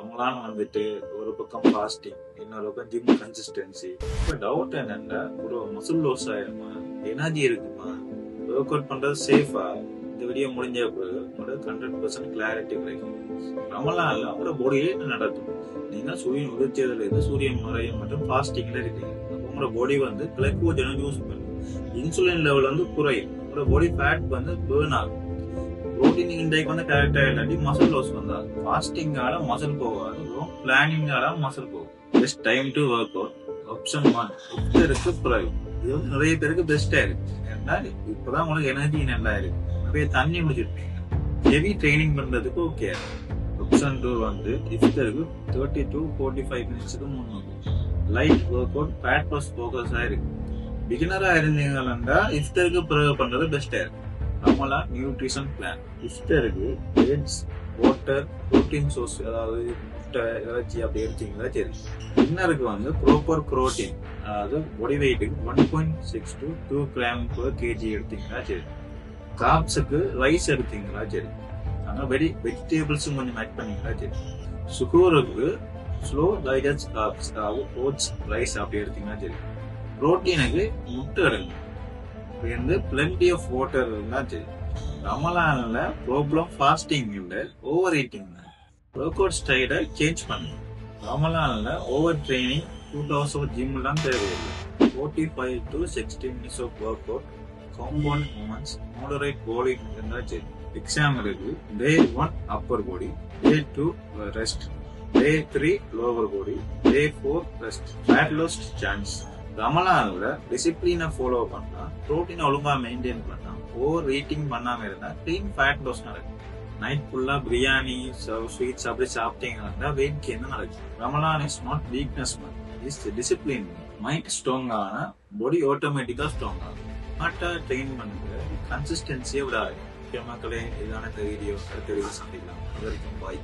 ரமலான் வந்துட்டு ஒரு பக்கம் ஃபாஸ்டிங், இன்னொரு பக்கம் ஜிம் கன்சிஸ்டன்சி. இப்போ டவுட் என்னன்னா, ஒரு மசில் லாஸ் ஆயிருமா, எனர்ஜி இருக்குமா, ஒர்க் அவுட் பண்றது சேஃபா? இந்த வீடியோ முடிஞ்ச பிறகு உங்களோட 100% கிளாரிட்டி கிடைக்கும். ரமலான்ல உங்களோட பாடியிலே என்ன நடக்கும்? நீங்க சூரியன் உதிர்ச்சதுல இருந்து சூரியன் மறையும் மற்றும் ஃபாஸ்டிங்ல இருக்கீங்க. உங்களோட பாடி வந்து கிளைக்கோஜனை யூஸ் பண்ணும், இன்சுலின் லெவல் வந்து குறையும், உங்களோட பாடி ஃபேட் வந்து பேர்ன் ஆகும். ப்ரோட்டீன் இன்டேக் வந்து கரெக்டா இல்லாட்டி மசில் லாஸ் வந்தா ஃபாஸ்டிங்கால மசில் போகாது, பிளானிங்கால மசில் போகும். Best time to work out option 1 இஃப்தருக்கு பிறகு. இது வந்து நிறைய பேருக்கு பெஸ்டா இருக்கு. ஏன்னா இப்பதான் உங்களுக்கு எனர்ஜி நல்லா இருக்கு, நிறைய தண்ணி குடிச்சிருப்பீங்க, ஹெவி ட்ரைனிங் பண்றதுக்கு ஓகே. ஆப்ஷன் 2 வந்து இஃப்தருக்கு 30 to 45 மினிட்ஸுக்கு முன்னாடி light workout, fat loss ஃபோக்கஸா இருக்கு. பிகினரா இருந்தீங்கன்னா இஃப்தருக்கு பிறகு பண்றது பெஸ்டா இருக்கு. Ramadan nutrition plan. இஃப்தருக்கு எக்ஸ், வாட்டர், புரோட்டீன் சோர்ஸ், அதாவது முட்டை, இறைச்சி அப்படி எடுத்தீங்களா சரி. டின்னருக்கு வந்து ப்ராப்பர் புரோட்டீன், அதாவது பாடி வெயிட்டுக்கு 1.6 to 2 கிராம் per kg எடுத்தீங்களா சரி. காப்ஸுக்கு ரைஸ் எடுத்தீங்களா சரி. ஆனால் வெஜிடபிள்ஸும் கொஞ்சம் ஆட் பண்ணீங்களா சரி. சுகருக்கு ஸ்லோ டைஜஸ்ட் காப்ஸ், அதாவது ஓட்ஸ், ரைஸ் அப்படி எடுத்தீங்களா சரி. புரோட்டீனுக்கு முட்டை எடுங்க, வந்து பிளென்டி ஆஃப் வாட்டர் இருந்தால் சரி. ரமலான்ல ப்ராப்ளம் ஃபாஸ்டிங் இல்லை, ஓவர் ஈட்டிங். ஒர்க் அவுட் ஸ்டைலை சேஞ்ச் பண்ணுங்க. ரமலான்ல ஓவர் ட்ரைனிங், 2 hours of ஜிம்லாம் தேவையில்லை. 45 to 60 minutes of work out, compound moments, moderate bowling இருந்தால் சரி. எக்ஸாம்பிளுக்கு day 1 upper body, day 2 rest, day 3 lower body, day 4 rest. Fat loss chance. ரமலான்ல டிசிப்ளினை ஃபாலோ பண்ணா, ப்ரோட்டீன் ஒழுங்கா மெயின்டைன் பண்ணா, ஓவர் ஈட்டிங் பண்ணாம இருந்தா கிளீன் ஃபேட் லாஸ் நடக்கும். நைட் ஃபுல்லா பிரியாணி, ஸ்வீட்ஸ் அப்படி சாப்பிட்டீங்கன்னா வெயிட் கெயின் நடக்கும். Ramadan is not weakness, is discipline. Mind strong ஆனா பாடி ஆட்டோமேட்டிக்கா ஸ்ட்ராங் ஆகும். ஹார்ட்டா ட்ரெயின் பண்ணுங்க, கன்சிஸ்டன்சியை விடாது. மக்களே, இதான இந்த வீடியோ அடுத்த வீடியோ சந்திக்கலாம். அது வரைக்கும் பாய்.